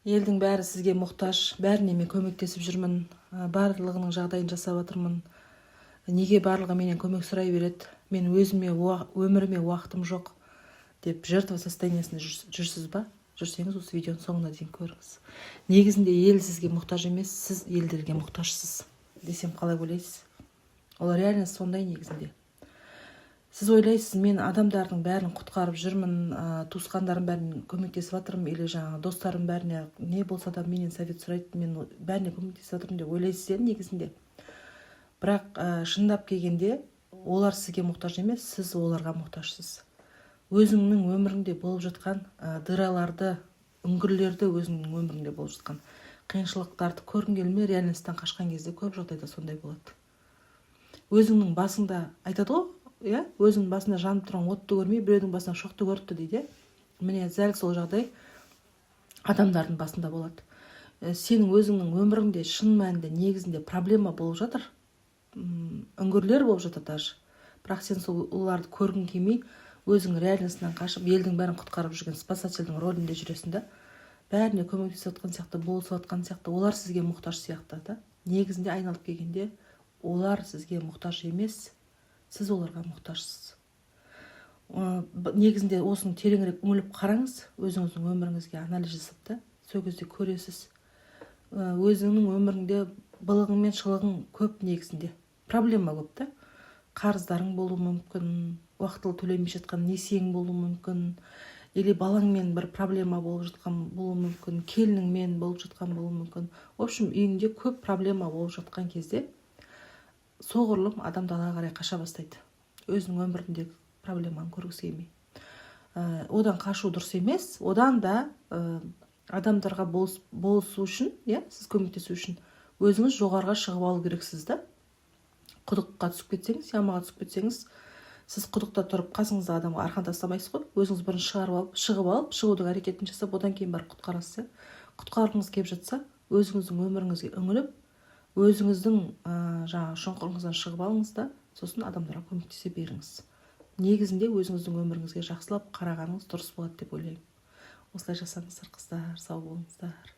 Елдің бәрі сізге мұқтаж, бәріне мен көмектесіп жүрмін, барлығының жағдайын жасап жатырмын. Неге барлығы менен көмек сұрай береді? Мен өміріме уақытым жоқ деп жертва состояниесінде жүрсіз ба? Жүрсеңіз осы видеоның соңына дейін көріңіз. Негізінде ел сізге мұқтаж емес, сіз елдерге мұқтажсыз десем қалай ойлайсыз? Ол реальность сондай негізінде. Сіз ойлайсыз, мен адамдардың бәрін құтқарып жүрмін, туысқандарым бәрін көмектесіп жатырмын, или жаңағы достарым бәріне не болса да менен совет сұрайды, мен бәріне көмектесіп жатырмын деп ойлайсыз негізінде. Бірақ шындап келгенде олар сізге мұқтаж емес, сіз оларға мұқтажсыз. Өзіңнің өміріңде болып жатқан дыраларды, үңгірлерді өзіңнің өміріңде болып жатқан қиыншылықтарды көргің келмей, реальностьтан қашқан кезде көп жағдайда сондай болады. Өзіңнің басыңда айтады ғой, өзіңнің басында жанып тұрған отты көрмей, біреудің басына шоқты көріпті дейді. Міне зәл сол жағдай адамдардың басында болады. Сенің өзіңнің өміріңде шын мәнінде негізінде проблема болып жатыр, үңгірлер болып жатыр даже. Бірақ сен сол оларды көргің келмей, өзің реальностьтан қашып, елдің бәрін құтқарып жүрген спасательдің рөлінде жүресің да, бәріне көмектесіп жатқан сияқты, болысып жатқан сияқты, олар сізге мұқтаж сияқты да. Негізінде айналып келгенде олар сізге мұқтаж емес, сіз оларға мұқтажсыз. Негізінде осыны тереңірек үңіліп қараңыз, өзіңіздің өміріңізге анализ жасап та, сол кезде көресіз. Өзіңнің өміріңде былығың мен шылығың көп негізінде. Проблема көп та. Қарыздарың болуы мүмкін, уақытылы төлемей жатқан несиең болуы мүмкін, или балаңмен бір проблема болып жатқан болуы мүмкін, келініңмен болып жатқан болуы мүмкін. В общем, үйіңде көп проблема болып жатқан кезде соғұрлым адам далаға қарай қаша бастайды. Өзінің өміріндегі проблеманы көргісі келмей. Одан қашу дұрыс емес, одан да адамдарға болысу үшін, сіз көмектесу үшін өзіңіз жоғарыға шығып алу керексіз да. Құдыққа түсіп кетсеңіз, ямаға түсіп кетсеңіз, сіз құдықта тұрып қасыңызда адамға арқан тастамайсыз ғой. Өзіңіз бірінші шығып алып, шығудың әрекетін жасап, одан кейін барып құтқарасыз. Құтқарғыңыз келіп жатса, өзіңіздің өміріңізге үңіліп, өзіңіздің жаңағы шұңқырыңыздан шығып алыңыз да, сосын адамдарға көмектесе беріңіз. Негізінде өзіңіздің өміріңізге жақсылап қарағаныңыз дұрыс болады деп ойлаймын. Осылай жасаңыздар, қыздар, сау болыңыздар.